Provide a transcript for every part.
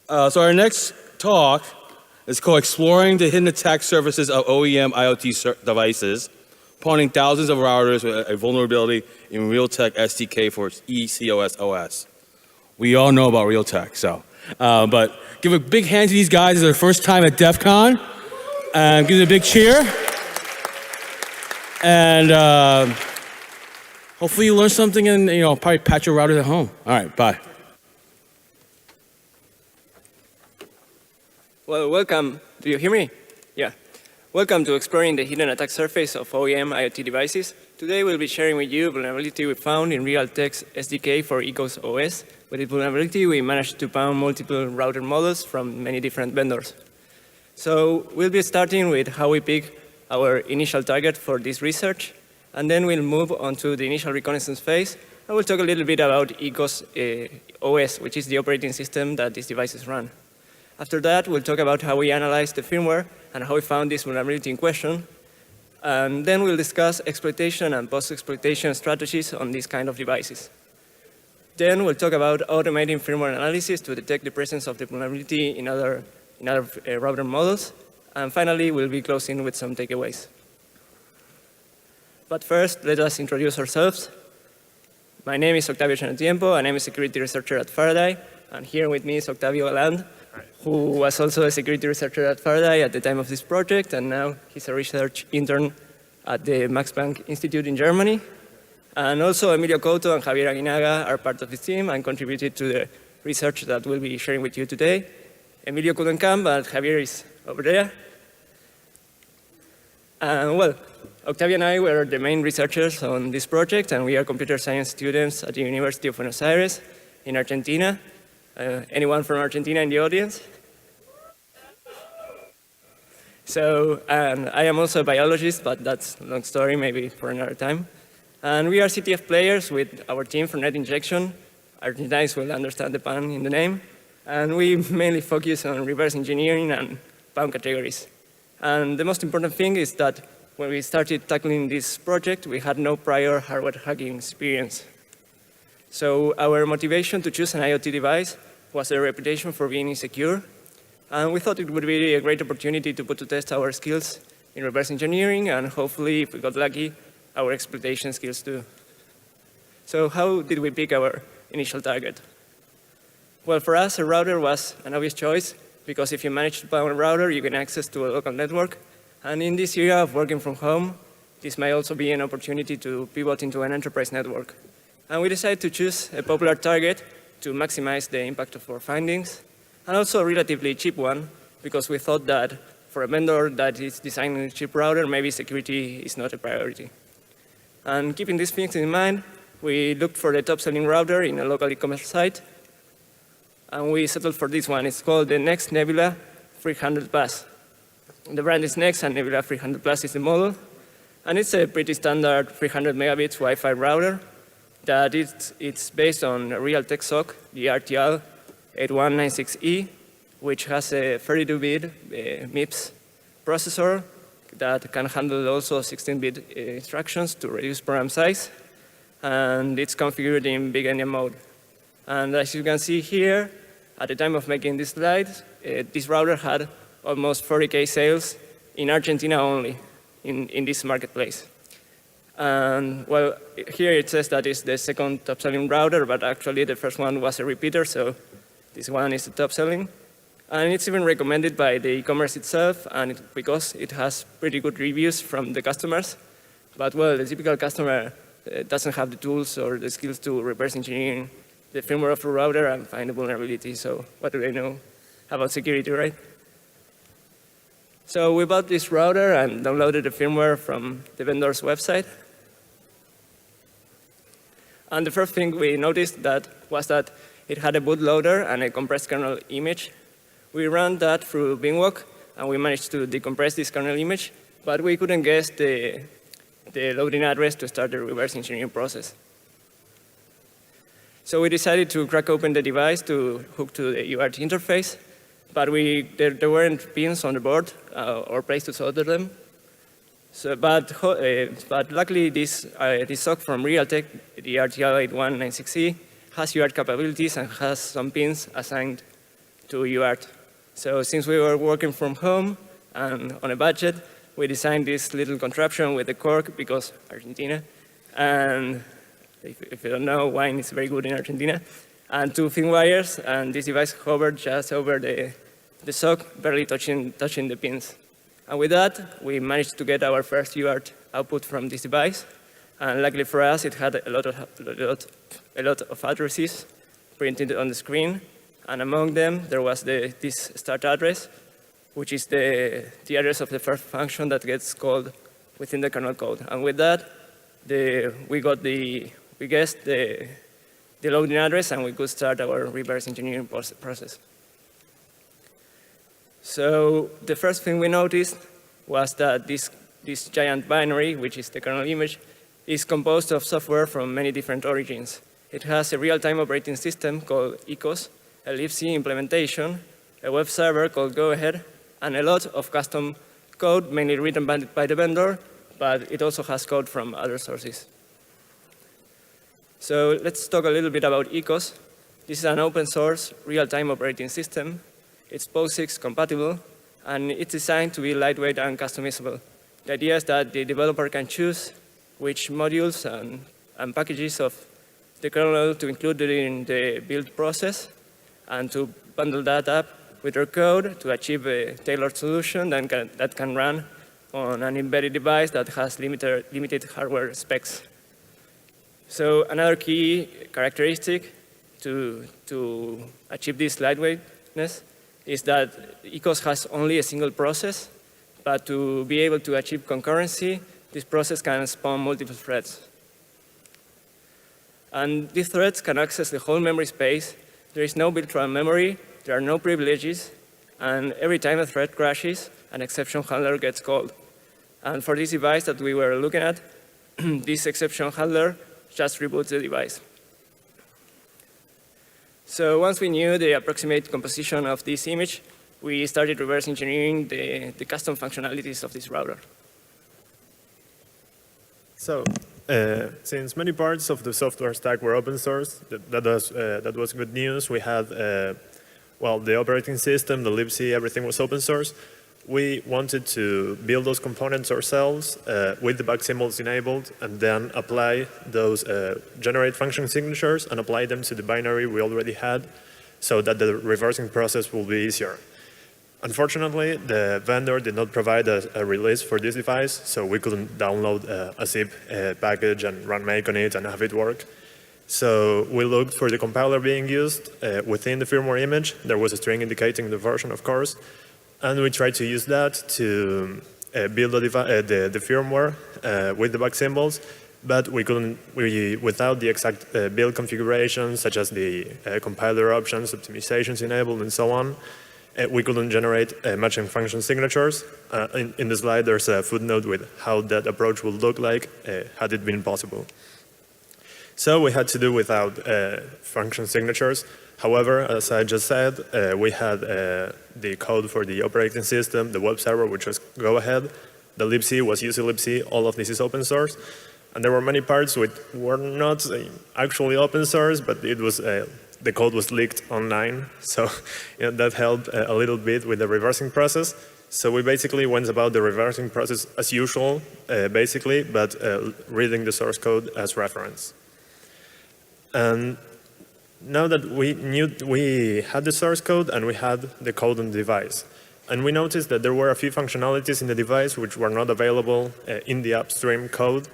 So our next talk is called Exploring the Hidden Attack Surfaces of OEM IoT Devices, spawning thousands of routers with a vulnerability in Realtek SDK for ECOS OS. We all know about Realtek, but give a big hand to these guys. It's their first time at DEFCON. Give them a big cheer. And hopefully you learn something and probably patch your routers at home. All right, bye. Well, welcome. Do you hear me? Yeah. Welcome to Exploring the Hidden Attack Surface of OEM IoT Devices. Today we'll be sharing with you a vulnerability we found in Realtek's SDK for ECOS OS. With this vulnerability, we managed to found multiple router models from many different vendors. So we'll be starting with how we pick our initial target for this research, and then we'll move on to the initial reconnaissance phase, and we'll talk a little bit about ECOS OS, which is the operating system that these devices run. After that, we'll talk about how we analyzed the firmware and how we found this vulnerability in question. And then we'll discuss exploitation and post-exploitation strategies on these kind of devices. Then we'll talk about automating firmware analysis to detect the presence of the vulnerability in other router models. And finally, we'll be closing with some takeaways. But first, let us introduce ourselves. My name is Octavio Chanatiempo, and I'm a security researcher at Faraday. And here with me is Octavio Galand, who was also a security researcher at Faraday at the time of this project, and now he's a research intern at the Max Planck Institute in Germany. And also Emilio Couto and Javier Aguinaga are part of this team and contributed to the research that we'll be sharing with you today. Emilio couldn't come, but Javier is over there. And well, Octavio and I were the main researchers on this project, and we are computer science students at the University of Buenos Aires in Argentina. Anyone from Argentina in the audience? So, and I am also a biologist, but that's a long story, maybe for another time. And we are CTF players with our team for net injection. Argentines will understand the pun in the name. And we mainly focus on reverse engineering and PAM categories. And the most important thing is that when we started tackling this project, we had no prior hardware hacking experience. So our motivation to choose an IoT device was a reputation for being insecure. And we thought it would be a great opportunity to put to test our skills in reverse engineering, and hopefully, if we got lucky, our exploitation skills too. So how did we pick our initial target? Well, for us, a router was an obvious choice, because if you manage to power a router, you get access to a local network. And in this era of working from home, this may also be an opportunity to pivot into an enterprise network. And we decided to choose a popular target to maximize the impact of our findings, and also a relatively cheap one, because we thought that for a vendor that is designing a cheap router, maybe security is not a priority. And keeping these things in mind, we looked for the top-selling router in a local e-commerce site, and we settled for this one. It's called the Next Nebula 300 Plus. The brand is Next, and Nebula 300 Plus is the model. And it's a pretty standard 300 megabits Wi-Fi router that it's based on a Realtek SoC, the RTL 8196E, which has a 32-bit MIPS processor that can handle also 16-bit instructions to reduce program size. And it's configured in big endian mode. And as you can see here, at the time of making this slide, this router had almost 40K sales in Argentina only, in this marketplace. And well, here it says that it's the second top-selling router, but actually the first one was a repeater, so this one is the top-selling. And it's even recommended by the e-commerce itself, and because it has pretty good reviews from the customers. But well, the typical customer doesn't have the tools or the skills to reverse engineer the firmware of the router and find the vulnerability, so what do they know about security, right? So we bought this router and downloaded the firmware from the vendor's website. And the first thing we noticed was that it had a bootloader and a compressed kernel image. We ran that through Beanwalk, and we managed to decompress this kernel image, but we couldn't guess the loading address to start the reverse engineering process. So we decided to crack open the device to hook to the UART interface, but there weren't pins on the board or place to solder them. So, but luckily, this SoC from Realtek, the RTL 8196E, has UART capabilities and has some pins assigned to UART. So since we were working from home and on a budget, we designed this little contraption with the cork because Argentina. And if you don't know, wine is very good in Argentina. And 2 thin wires, and this device hovered just over the sock, barely touching the pins. And with that, we managed to get our first UART output from this device. And luckily for us, it had a lot of addresses printed on the screen. And among them, there was this start address, which is the address of the first function that gets called within the kernel code. And with that, we guessed the loading address, and we could start our reverse engineering process. So the first thing we noticed was that this giant binary, which is the kernel image, is composed of software from many different origins. It has a real-time operating system called ECOS, a libc implementation, a web server called Go-Ahead, and a lot of custom code, mainly written by the vendor, but it also has code from other sources. So let's talk a little bit about ECOS. This is an open source real-time operating system. It's POSIX compatible, and it's designed to be lightweight and customizable. The idea is that the developer can choose which modules and packages of the kernel to include in the build process, and to bundle that up with their code to achieve a tailored solution that can run on an embedded device that has limited hardware specs. So another key characteristic to achieve this lightweightness is that ECOS has only a single process, but to be able to achieve concurrency, this process can spawn multiple threads. And these threads can access the whole memory space. There is no virtual memory, there are no privileges, and every time a thread crashes, an exception handler gets called. And for this device that we were looking at, this exception handler just reboots the device. So once we knew the approximate composition of this image, we started reverse engineering the custom functionalities of this router. So, since many parts of the software stack were open source, that was good news. We had, well, the operating system, the libc, everything was open source. We wanted to build those components ourselves with the bug symbols enabled, and then apply those generate function signatures and apply them to the binary we already had, so that the reversing process will be easier. Unfortunately, the vendor did not provide a release for this device, so we couldn't download a zip package and run make on it and have it work. So we looked for the compiler being used within the firmware image. There was a string indicating the version, of course, and we tried to use that to build the firmware with the bug symbols, but we couldn't, without the exact build configurations, such as the compiler options, optimizations enabled, and so on, we couldn't generate matching function signatures. In the slide, there's a footnote with how that approach would look like had it been possible. So we had to do without function signatures. However, as I just said, we had the code for the operating system, the web server, which was Go-Ahead. The libc was usilibc. All of this is open source. And there were many parts which were not actually open source, but it was the code was leaked online, so that helped a little bit with the reversing process. So we basically went about the reversing process as usual, basically, but reading the source code as reference. And now that we had the source code and we had the code on the device, and we noticed that there were a few functionalities in the device which were not available in the upstream code.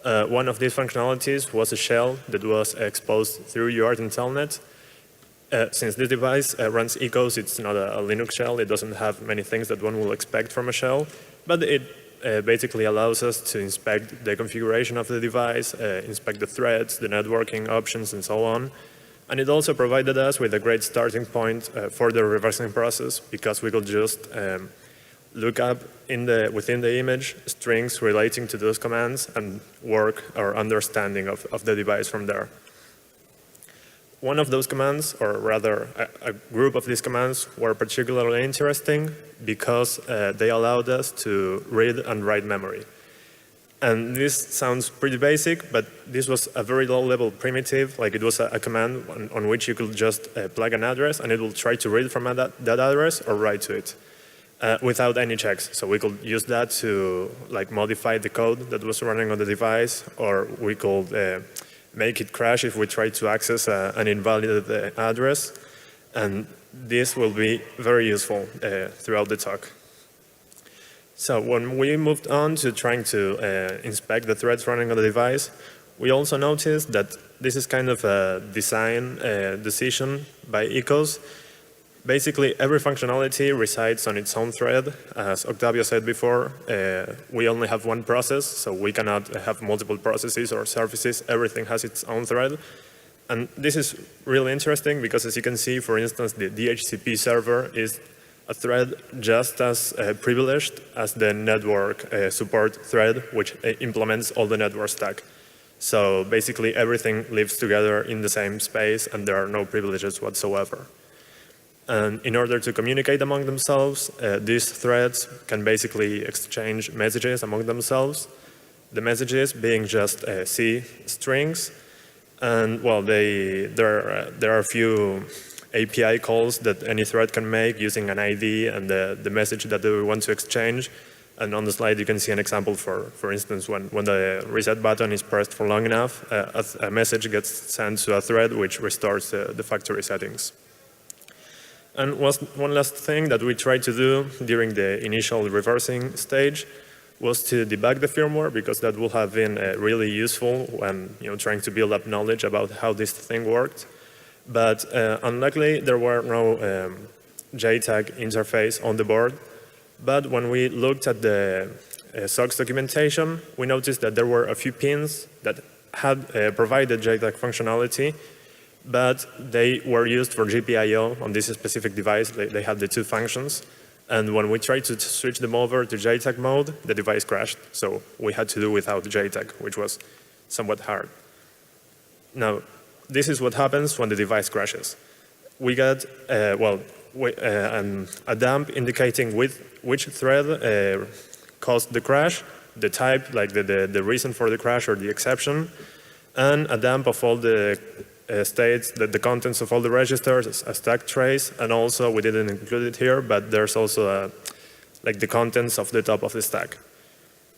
One of these functionalities was a shell that was exposed through UART and telnet. Since this device runs ECOS, it's not a Linux shell. It doesn't have many things that one will expect from a shell, but it basically allows us to inspect the configuration of the device, inspect the threads, the networking options, and so on. And it also provided us with a great starting point for the reversing process, because we could just look up within the image strings relating to those commands and work our understanding of the device from there. One of those commands, or rather a group of these commands, were particularly interesting because they allowed us to read and write memory. And this sounds pretty basic, but this was a very low-level primitive. Like it was a command on which you could just plug an address, and it will try to read from that address or write to it without any checks. So we could use that to like modify the code that was running on the device, or we could make it crash if we try to access an invalid address. And this will be very useful throughout the talk. So when we moved on to trying to inspect the threads running on the device, we also noticed that this is kind of a design decision by Ecos. Basically, every functionality resides on its own thread. As Octavio said before, we only have one process, so we cannot have multiple processes or services. Everything has its own thread. And this is really interesting because, as you can see, for instance, the DHCP server is a thread just as privileged as the network support thread, which implements all the network stack. So basically, everything lives together in the same space, and there are no privileges whatsoever. And in order to communicate among themselves, these threads can basically exchange messages among themselves. The messages being just C strings. And well, there are a few API calls that any thread can make using an ID and the message that they want to exchange. And on the slide, you can see an example for instance, when the reset button is pressed for long enough, a message gets sent to a thread which restores the factory settings. And one last thing that we tried to do during the initial reversing stage was to debug the firmware, because that would have been really useful when trying to build up knowledge about how this thing worked. But unluckily, there were no JTAG interface on the board. But when we looked at the SOX documentation, we noticed that there were a few pins that had provided JTAG functionality, but they were used for GPIO on this specific device. They had the two functions. And when we tried to switch them over to JTAG mode, the device crashed. So we had to do without JTAG, which was somewhat hard. Now, this is what happens when the device crashes. We get a dump indicating which thread caused the crash, the type, like the reason for the crash or the exception, and a dump of all the states, the contents of all the registers, a stack trace, and also, we didn't include it here, but there's also like the contents of the top of the stack.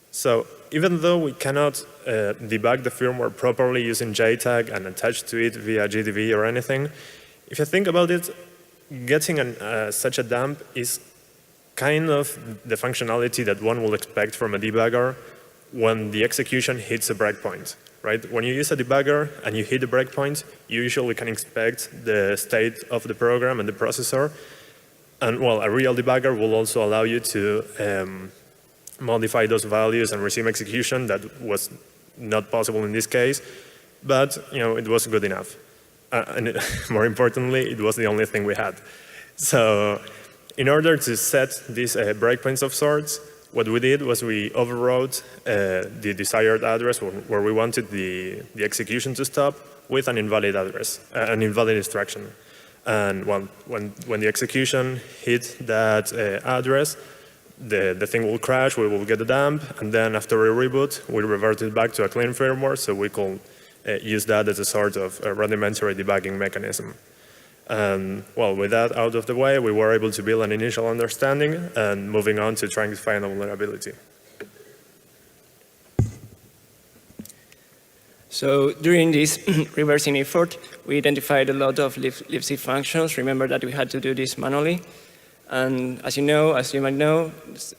So even though we cannot debug the firmware properly using JTAG and attach to it via GDB or anything, if you think about it, getting such a dump is kind of the functionality that one will expect from a debugger when the execution hits a breakpoint. Right? When you use a debugger and you hit the breakpoint, you usually can inspect the state of the program and the processor. And well, a real debugger will also allow you to modify those values and resume execution. That was not possible in this case, but it was good enough. And more importantly, it was the only thing we had. So in order to set these breakpoints of sorts, what we did was we overrode the desired address where we wanted the execution to stop with an invalid address, an invalid instruction. And when the execution hit that address, the thing will crash, we will get a dump, and then after a reboot, we revert it back to a clean firmware, so we could use that as a sort of rudimentary debugging mechanism. And well, with that out of the way, we were able to build an initial understanding and moving on to trying to find a vulnerability. So during this reversing effort, we identified a lot of libc functions. Remember that we had to do this manually. And as you might know,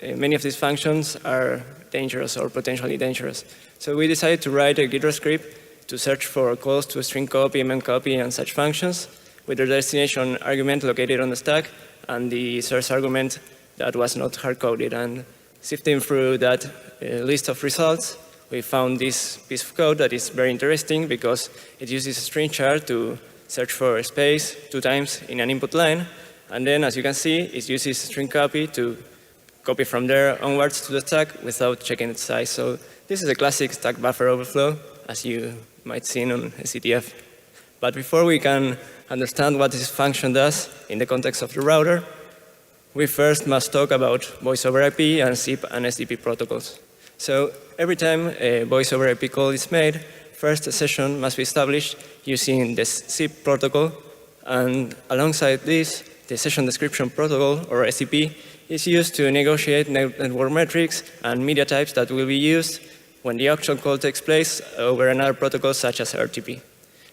many of these functions are dangerous or potentially dangerous. So we decided to write a Git script to search for calls to string copy, memcopy, and such functions, with the destination argument located on the stack and the source argument that was not hard-coded. And sifting through that list of results, we found this piece of code that is very interesting because it uses a string char to search for space 2 times in an input line. And then, as you can see, it uses string copy to copy from there onwards to the stack without checking its size. So this is a classic stack buffer overflow, as you might see on SCTF. But before we can understand what this function does in the context of the router, we first must talk about voice over IP and SIP and SDP protocols. So every time a voice over IP call is made, first a session must be established using the SIP protocol, and alongside this, the session description protocol, or SDP, is used to negotiate network metrics and media types that will be used when the actual call takes place over another protocol such as RTP.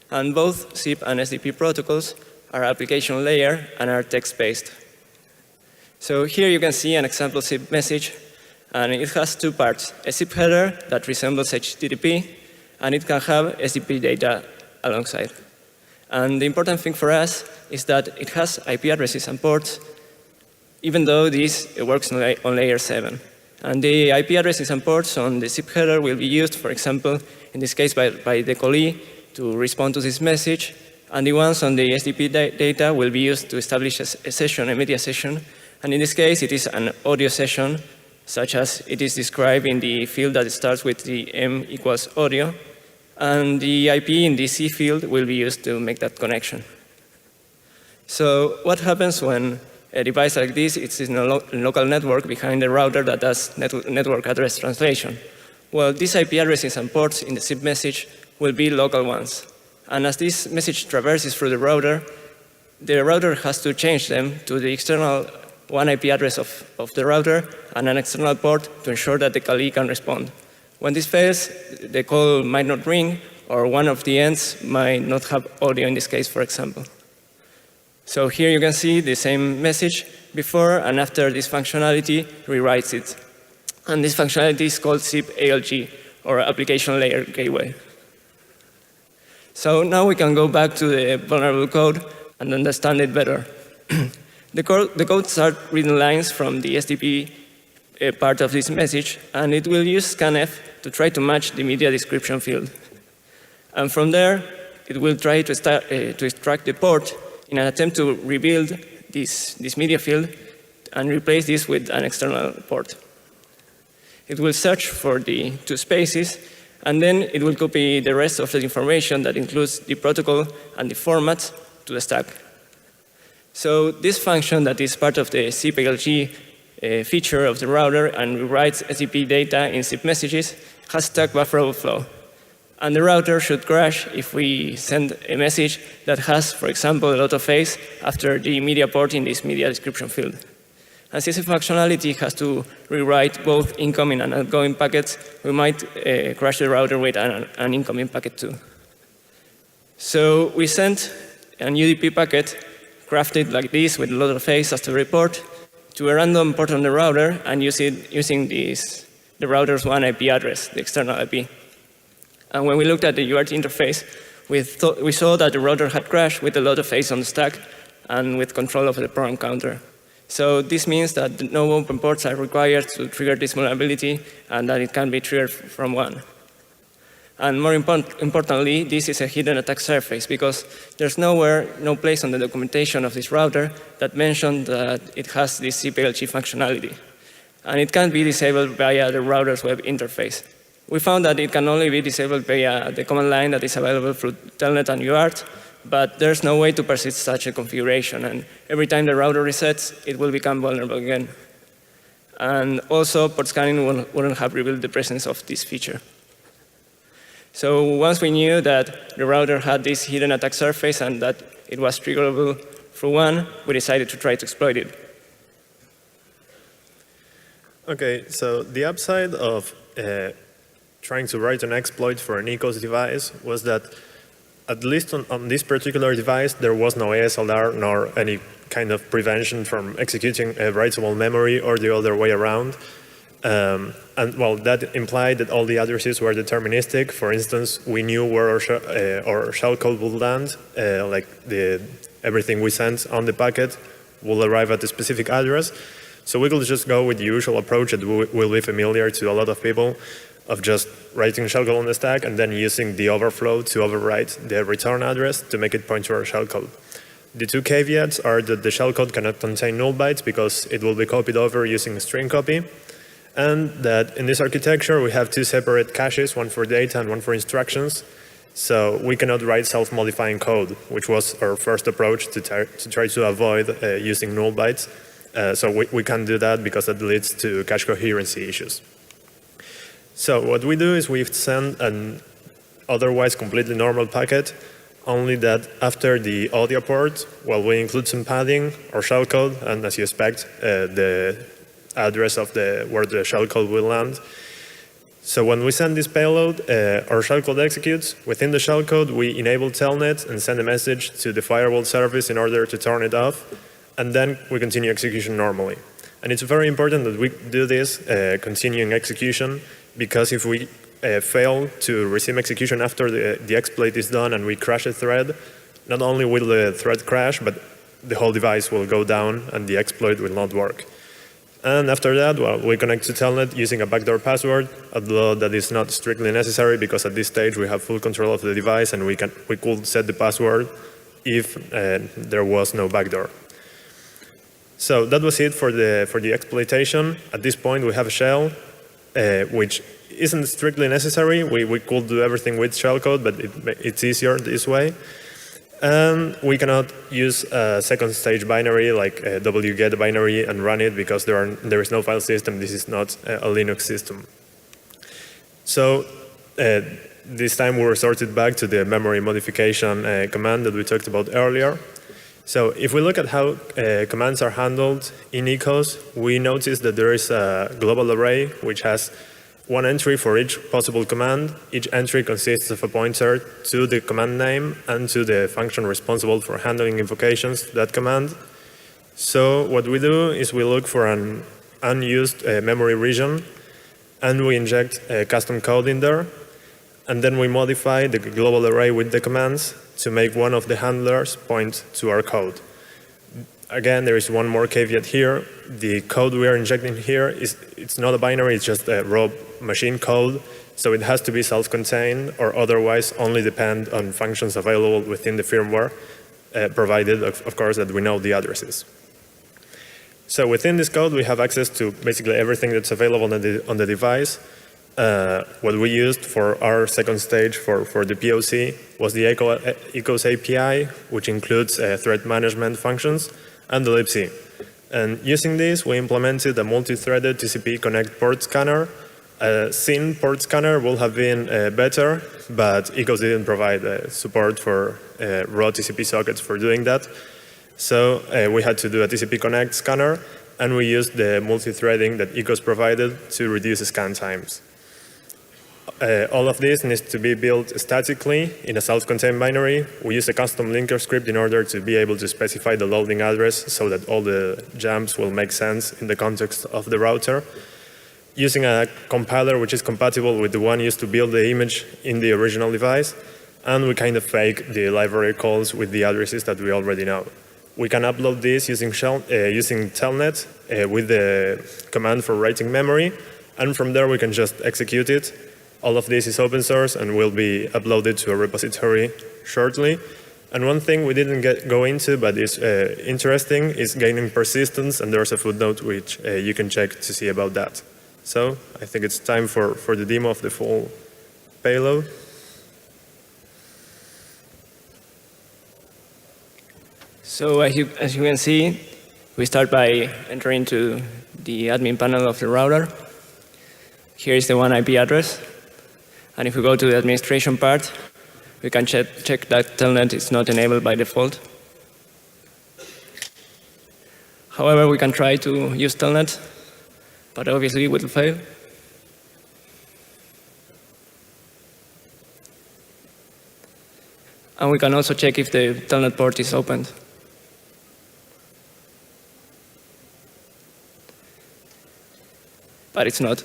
And both SIP and SDP protocols are application layer and are text-based. So here you can see an example SIP message, and it has two parts, a SIP header that resembles HTTP, and it can have SDP data alongside. And the important thing for us is that it has IP addresses and ports, even though this works on layer 7. And the IP addresses and ports on the SIP header will be used, for example, in this case by the callee to respond to this message, and the ones on the SDP data will be used to establish a session, a media session, and in this case it is an audio session, such as it is described in the field that starts with the M equals audio, and the IP in the C field will be used to make that connection. So what happens when a device like this is in a local network behind the router that does network address translation? Well, these IP addresses and ports in the SIP message will be local ones. And as this message traverses through the router has to change them to the external one IP address of the router and an external port to ensure that the callee can respond. When this fails, the call might not ring, or one of the ends might not have audio in this case, for example. So here you can see the same message before and after this functionality rewrites it. And this functionality is called SIP ALG, or Application Layer Gateway. So now we can go back to the vulnerable code and understand it better. The code starts reading lines from the SDP part of this message, and it will use scanf to try to match the media description field. And from there, it will try to extract the port in an attempt to rebuild this media field and replace this with an external port. It will search for the two spaces, and then it will copy the rest of the information that includes the protocol and the format to the stack. So this function that is part of the SIP ALG feature of the router and rewrites SDP data in SIP messages has stack buffer overflow. And the router should crash if we send a message that has, for example, a lot of phase after the media port in this media description field. And since the functionality has to rewrite both incoming and outgoing packets, we might crash the router with an incoming packet too. So we sent an UDP packet crafted like this with a lot of phase as the report to a random port on the router and using the router's one IP address, the external IP. And when we looked at the UART interface, we saw that the router had crashed with a lot of phase on the stack and with control of the program counter. So this means that no open ports are required to trigger this vulnerability and that it can be triggered from one. And more importantly, this is a hidden attack surface because there's no place on the documentation of this router that mentioned that it has this SIP ALG functionality. And it can be disabled via the router's web interface. We found that it can only be disabled via the command line that is available through Telnet and UART, but there's no way to persist such a configuration. And every time the router resets, it will become vulnerable again. And also, port scanning wouldn't have revealed the presence of this feature. So once we knew that the router had this hidden attack surface and that it was triggerable through one, we decided to try to exploit it. Okay, so the upside of trying to write an exploit for an ECOS device was that at least on this particular device, there was no ASLR nor any kind of prevention from executing a writable memory or the other way around. And well, that implied that all the addresses were deterministic. For instance, we knew where our shellcode would land, like everything we sent on the packet will arrive at a specific address. So we could just go with the usual approach that will be familiar to a lot of people of just writing shellcode on the stack and then using the overflow to overwrite the return address to make it point to our shellcode. The two caveats are that the shellcode cannot contain null bytes because it will be copied over using a string copy, and that in this architecture we have two separate caches, one for data and one for instructions. So we cannot write self-modifying code, which was our first approach to try to avoid using null bytes. So we can't do that because that leads to cache coherency issues. So what we do is we send an otherwise completely normal packet, only that after the audio port, well, we include some padding or shellcode, and as you expect, the address of where the shellcode will land. So when we send this payload, our shellcode executes. Within the shellcode, we enable telnet and send a message to the firewall service in order to turn it off, and then we continue execution normally. And it's very important that we do this continuing execution, because if we fail to resume execution after the exploit is done and we crash a thread, not only will the thread crash, but the whole device will go down and the exploit will not work. And after that, well, we connect to Telnet using a backdoor password, although that is not strictly necessary because at this stage we have full control of the device and we could set the password if there was no backdoor. So that was it for the exploitation. At this point, we have a shell, which isn't strictly necessary. We could do everything with shellcode, but it's easier this way. And we cannot use a second stage binary like a wget binary and run it because there is no file system. This is not a Linux system. So this time we resorted back to the memory modification command that we talked about earlier. So if we look at how commands are handled in ECOS, we notice that there is a global array which has one entry for each possible command. Each entry consists of a pointer to the command name and to the function responsible for handling invocations to that command. So what we do is we look for an unused memory region, and we inject custom code in there, and then we modify the global array with the commands to make one of the handlers point to our code. Again, there is one more caveat here. The code we are injecting here it's not a binary, it's just a raw machine code. So it has to be self-contained or otherwise only depend on functions available within the firmware, provided, of course, that we know the addresses. So within this code, we have access to basically everything that's available on the device. What we used for our second stage for the POC was the ECOS API, which includes thread management functions and the libc. And using this, we implemented a multi-threaded TCP connect port scanner. SYN port scanner would have been better, but ECOS didn't provide support for raw TCP sockets for doing that. So we had to do a TCP connect scanner, and we used the multi-threading that ECOS provided to reduce scan times. All of this needs to be built statically in a self-contained binary. We use a custom linker script in order to be able to specify the loading address so that all the jumps will make sense in the context of the router. Using a compiler which is compatible with the one used to build the image in the original device, and we kind of fake the library calls with the addresses that we already know. We can upload this using telnet with the command for writing memory, and from there we can just execute it. All of this is open source and will be uploaded to a repository shortly. And one thing we didn't go into, but is interesting, is gaining persistence, and there's a footnote which you can check to see about that. So I think it's time for the demo of the full payload. So as you can see, we start by entering to the admin panel of the router. Here is the one IP address. And if we go to the administration part, we can check that telnet is not enabled by default. However, we can try to use telnet, but obviously it will fail. And we can also check if the telnet port is opened. But it's not.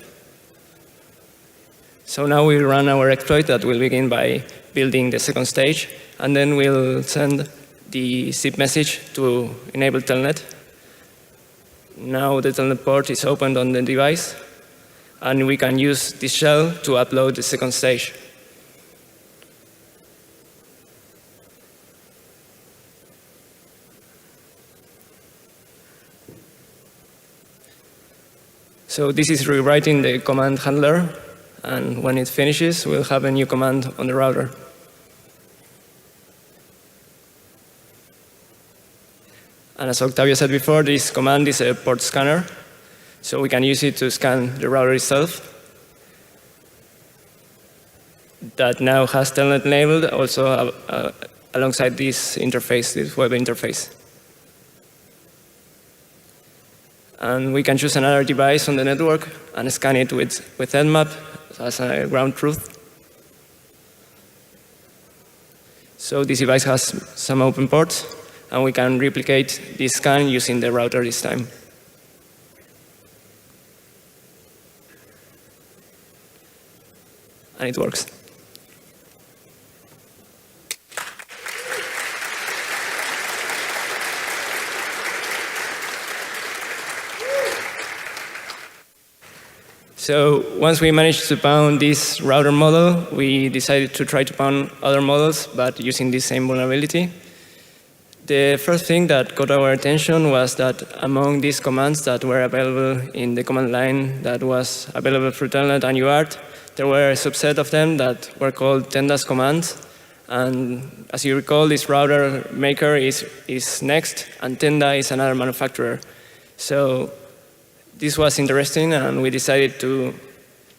So now we run our exploit that will begin by building the second stage, and then we'll send the zip message to enable telnet. Now the telnet port is opened on the device, and we can use this shell to upload the second stage. So this is rewriting the command handler, and when it finishes, we'll have a new command on the router. And as Octavio said before, this command is a port scanner, so we can use it to scan the router itself. that now has telnet enabled also alongside this interface, this web interface. And we can choose another device on the network and scan it with Nmap as a ground truth. So this device has some open ports, and we can replicate this scan using the router this time. And it works. So once we managed to pound this router model, we decided to try to pound other models, but using this same vulnerability. The first thing that caught our attention was that among these commands that were available in the command line that was available through Telnet and UART, there were a subset of them that were called Tendas commands. And as you recall, this router maker is Next, and Tenda is another manufacturer. So this was interesting, and we decided to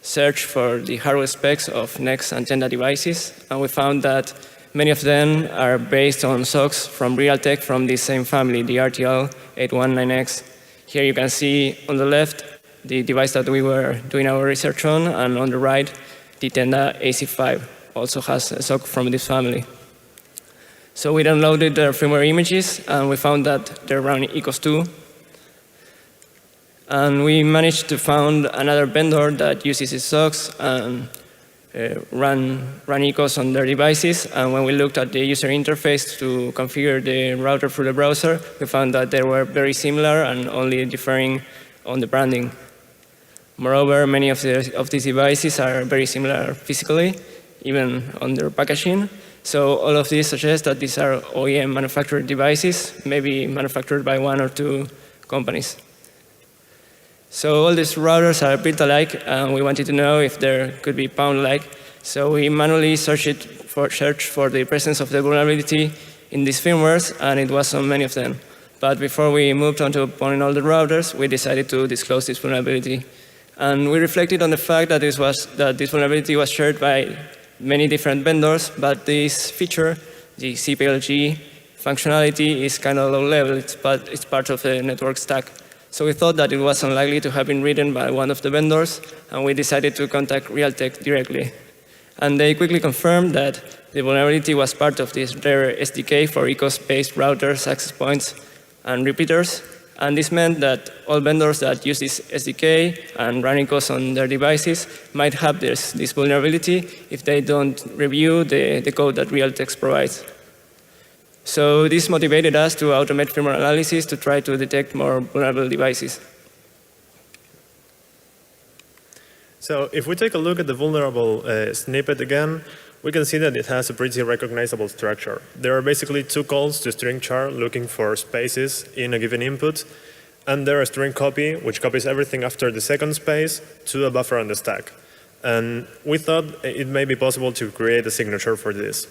search for the hardware specs of Next and Tenda devices, and we found that many of them are based on SOCs from Realtek from this same family, the RTL819X. Here you can see on the left the device that we were doing our research on, and on the right, the Tenda AC5 also has a SOC from this family. So we downloaded their firmware images, and we found that they're running ECOS2. And we managed to find another vendor that uses its SOCs and run ECOS on their devices. And when we looked at the user interface to configure the router through the browser, we found that they were very similar and only differing on the branding. Moreover, many of these devices are very similar physically, even on their packaging. So all of these suggest that these are OEM manufactured devices, maybe manufactured by one or two companies. So all these routers are built alike, and we wanted to know if there could be pound-alike. So we manually searched for the presence of the vulnerability in these firmwares, and it was on many of them. But before we moved on to pounding all the routers, we decided to disclose this vulnerability. And we reflected on the fact that this vulnerability was shared by many different vendors, but this feature, the CPLG functionality, is kind of low level. It's part of the network stack. So we thought that it was unlikely to have been written by one of the vendors, and we decided to contact Realtek directly. And they quickly confirmed that the vulnerability was part of this their SDK for ECOS-based routers, access points, and repeaters. And this meant that all vendors that use this SDK and run ECOS on their devices might have this vulnerability if they don't review the code that Realtek provides. So this motivated us to automate firmware analysis to try to detect more vulnerable devices. So if we take a look at the vulnerable snippet again, we can see that it has a pretty recognizable structure. There are basically two calls to string char looking for spaces in a given input, and there are string copy, which copies everything after the second space to a buffer on the stack. And we thought it may be possible to create a signature for this.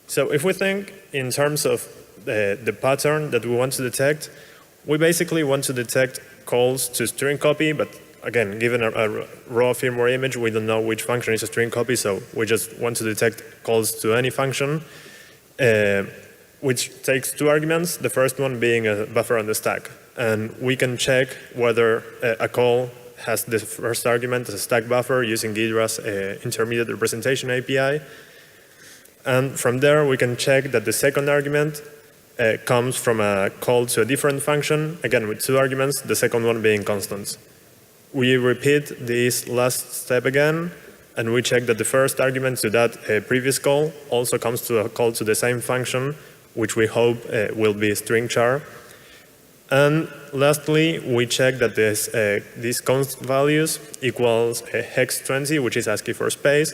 So if we think in terms of the pattern that we want to detect, we basically want to detect calls to string copy, but again, given a raw firmware image, we don't know which function is a string copy, so we just want to detect calls to any function, which takes two arguments, the first one being a buffer on the stack. And we can check whether a call has the first argument as a stack buffer using Ghidra's intermediate representation API. And from there, we can check that the second argument comes from a call to a different function, again with two arguments, the second one being constants. We repeat this last step again, and we check that the first argument to that previous call also comes to a call to the same function, which we hope will be string char. And lastly, we check that these const values equals hex 20, which is ASCII for space.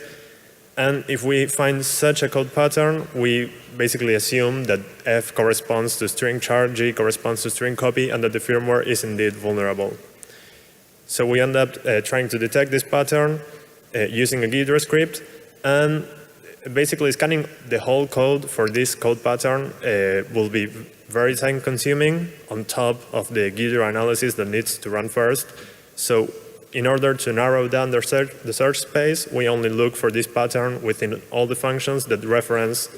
And if we find such a code pattern, we basically assume that F corresponds to string char, G corresponds to string copy, and that the firmware is indeed vulnerable. So we end up trying to detect this pattern using a Ghidra script, and basically scanning the whole code for this code pattern will be very time consuming on top of the Ghidra analysis that needs to run first. So in order to narrow down the search space, we only look for this pattern within all the functions that reference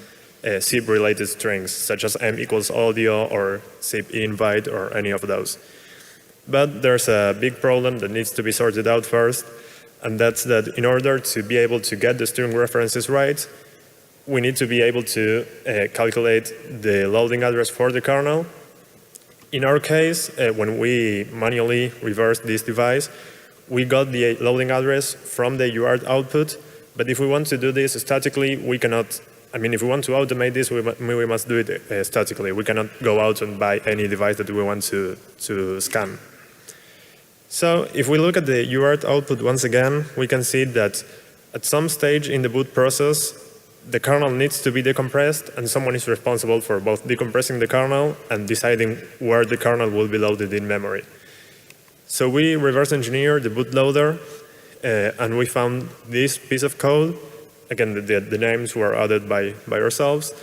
zip-related strings, such as m equals audio or zip invite or any of those. But there's a big problem that needs to be sorted out first, and that's that in order to be able to get the string references right, we need to be able to calculate the loading address for the kernel. In our case, when we manually reversed this device, we got the loading address from the UART output, but if we want to do this statically, we cannot. I mean, if we want to automate this, we must do it statically. We cannot go out and buy any device that we want to scan. So if we look at the UART output once again, we can see that at some stage in the boot process, the kernel needs to be decompressed, and someone is responsible for both decompressing the kernel and deciding where the kernel will be loaded in memory. So we reverse engineered the bootloader, and we found this piece of code. Again, the names were added by ourselves.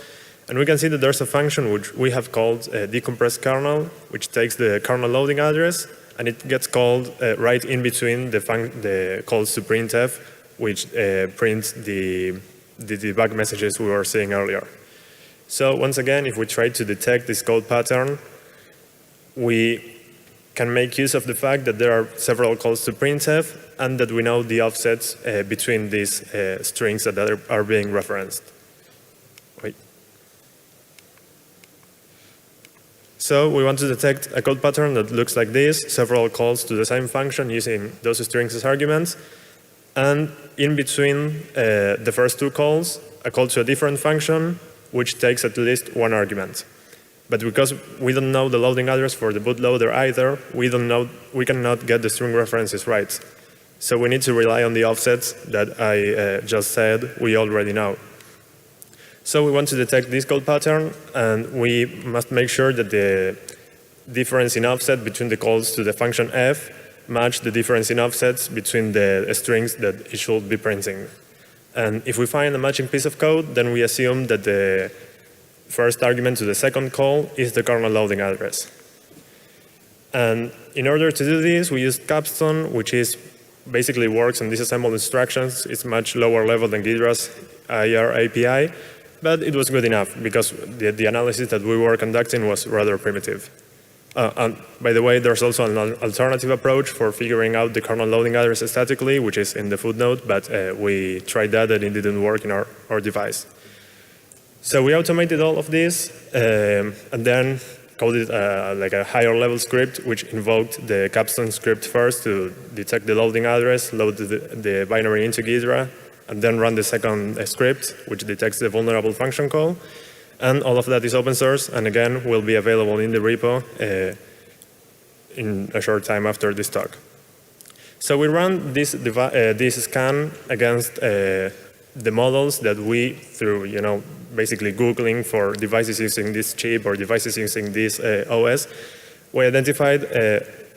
And we can see that there's a function which we have called decompress kernel, which takes the kernel loading address, and it gets called right in between the calls to printf, which prints the debug messages we were seeing earlier. So once again, if we try to detect this code pattern, we can make use of the fact that there are several calls to printf and that we know the offsets between these strings that are being referenced. Wait. So we want to detect a code pattern that looks like this, several calls to the same function using those strings as arguments. And in between the first two calls, a call to a different function, which takes at least one argument. But because we don't know the loading address for the bootloader either, we cannot get the string references right. So we need to rely on the offsets that I just said we already know. So we want to detect this code pattern, and we must make sure that the difference in offset between the calls to the function f match the difference in offsets between the strings that it should be printing. And if we find a matching piece of code, then we assume that the first argument to the second call is the kernel loading address. And in order to do this, we used Capstone, which basically works on disassembled instructions. It's much lower level than Ghidra's IR API, but it was good enough because the analysis that we were conducting was rather primitive. And by the way, there's also an alternative approach for figuring out the kernel loading address statically, which is in the footnote, but we tried that and it didn't work in our device. So we automated all of this and then coded like a higher level script, which invoked the Capstone script first to detect the loading address, load the binary into Ghidra, and then run the second script, which detects the vulnerable function call. And all of that is open source, and again, will be available in the repo in a short time after this talk. So we run this scan against the models that we, through basically Googling for devices using this chip or devices using this OS, we identified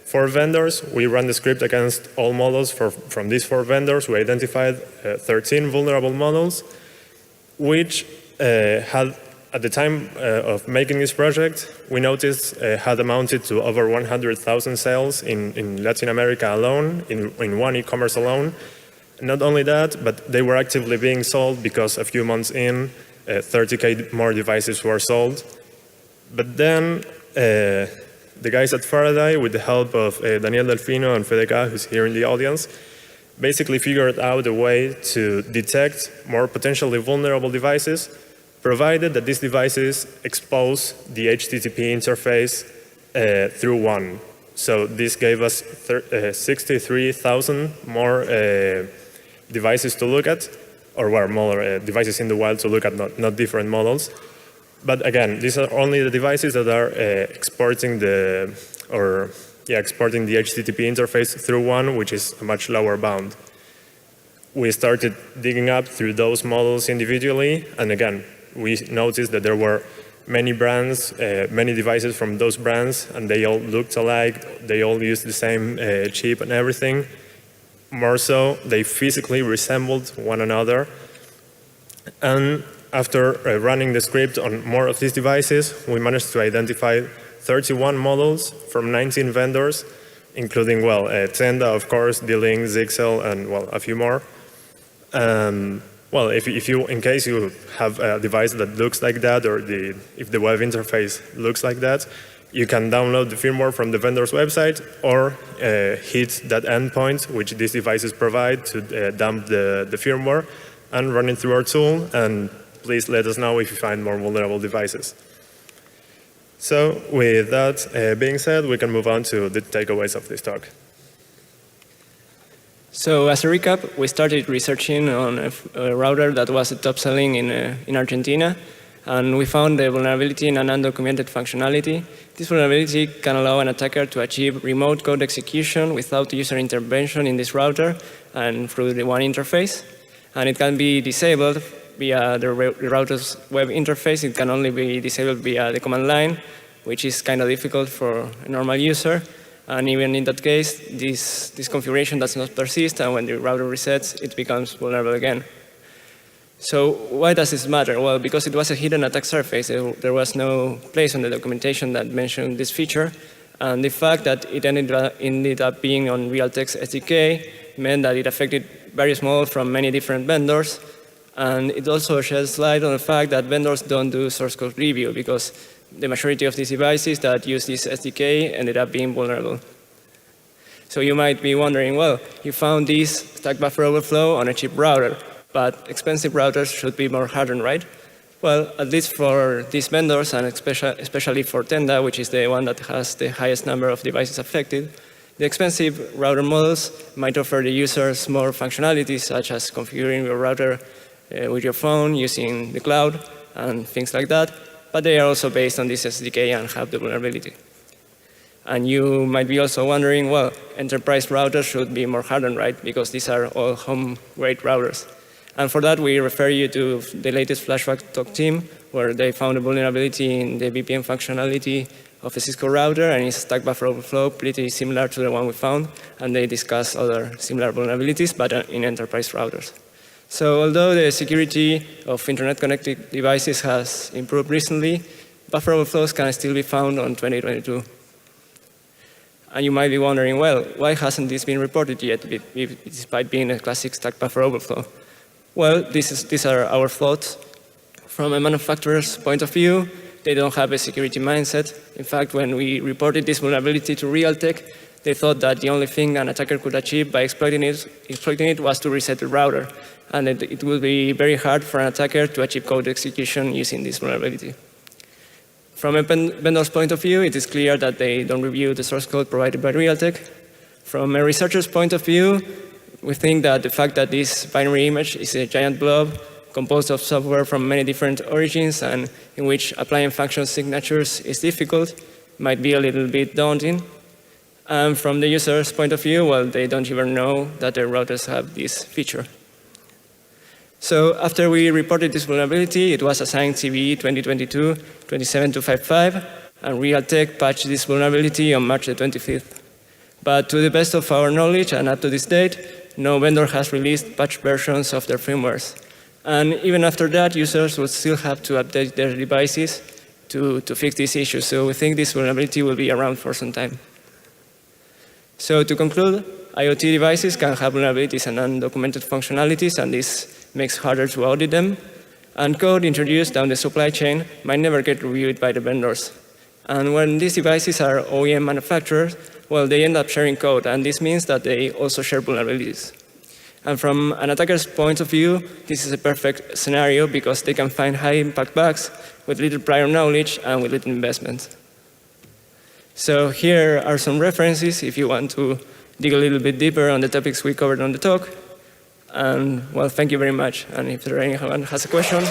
4 vendors. We ran the script against all models from these 4 vendors. We identified 13 vulnerable models, which had, at the time of making this project, we noticed had amounted to over 100,000 sales in Latin America alone, in one e-commerce alone. Not only that, but they were actively being sold because a few months in, 30K more devices were sold. But then the guys at Faraday, with the help of Daniel Delfino and Fedeka, who's here in the audience, basically figured out a way to detect more potentially vulnerable devices, provided that these devices expose the HTTP interface through one. So this gave us 63,000 more devices to look at, or more devices in the wild to look at, not different models. But again, these are only the devices that are exporting the HTTP interface through one, which is a much lower bound. We started digging up through those models individually, and again, we noticed that there were many brands, many devices from those brands, and they all looked alike. They all used the same chip and everything. More so, they physically resembled one another. And after running the script on more of these devices, we managed to identify 31 models from 19 vendors, including, well, Tenda, of course, D-Link, Zixel, and, well, a few more. Well, if you, in case you have a device that looks like that, or if the web interface looks like that, you can download the firmware from the vendor's website or hit that endpoint, which these devices provide, to dump the firmware and run it through our tool. And please let us know if you find more vulnerable devices. So with that being said, we can move on to the takeaways of this talk. So as a recap, we started researching on a router that was top-selling in Argentina, and we found the vulnerability in an undocumented functionality. This vulnerability can allow an attacker to achieve remote code execution without user intervention in this router and through the one interface. And it can be disabled via the router's web interface. It can only be disabled via the command line, which is kind of difficult for a normal user. And even in that case, this configuration does not persist, and when the router resets, it becomes vulnerable again. So why does this matter? Well, because it was a hidden attack surface. There was no place on the documentation that mentioned this feature. And the fact that it ended up being on Realtek's SDK meant that it affected various models from many different vendors. And it also sheds light on the fact that vendors don't do source code review, because the majority of these devices that use this SDK ended up being vulnerable. So you might be wondering, well, you found this stack buffer overflow on a cheap router, but expensive routers should be more hardened, right? Well, at least for these vendors, and especially for Tenda, which is the one that has the highest number of devices affected, the expensive router models might offer the users more functionalities, such as configuring your router with your phone, using the cloud, and things like that. But they are also based on this SDK and have the vulnerability. And you might be also wondering, well, enterprise routers should be more hardened, right? Because these are all home-grade routers. And for that, we refer you to the latest Flashback Talk team, where they found a vulnerability in the VPN functionality of a Cisco router, and it's stack buffer overflow, pretty similar to the one we found. And they discuss other similar vulnerabilities, but in enterprise routers. So although the security of internet-connected devices has improved recently, buffer overflows can still be found on 2022. And you might be wondering, well, why hasn't this been reported yet, despite being a classic stack buffer overflow? Well, these are our thoughts. From a manufacturer's point of view, they don't have a security mindset. In fact, when we reported this vulnerability to Realtek, they thought that the only thing an attacker could achieve by exploiting it was to reset the router. And it will be very hard for an attacker to achieve code execution using this vulnerability. From a vendor's point of view, it is clear that they don't review the source code provided by Realtek. From a researcher's point of view, we think that the fact that this binary image is a giant blob composed of software from many different origins and in which applying function signatures is difficult might be a little bit daunting. And from the user's point of view, well, they don't even know that their routers have this feature. So after we reported this vulnerability, it was assigned CVE 2022-27255, and Realtek patched this vulnerability on March the 25th. But to the best of our knowledge, and up to this date, no vendor has released patch versions of their firmwares. And even after that, users will still have to update their devices to fix this issue. So we think this vulnerability will be around for some time. So to conclude, IoT devices can have vulnerabilities and undocumented functionalities, and this makes it harder to audit them. And code introduced down the supply chain might never get reviewed by the vendors. And when these devices are OEM manufacturers, well, they end up sharing code, and this means that they also share vulnerabilities. And from an attacker's point of view, this is a perfect scenario because they can find high-impact bugs with little prior knowledge and with little investment. So here are some references if you want to dig a little bit deeper on the topics we covered on the talk. And well, thank you very much. And if anyone has a question.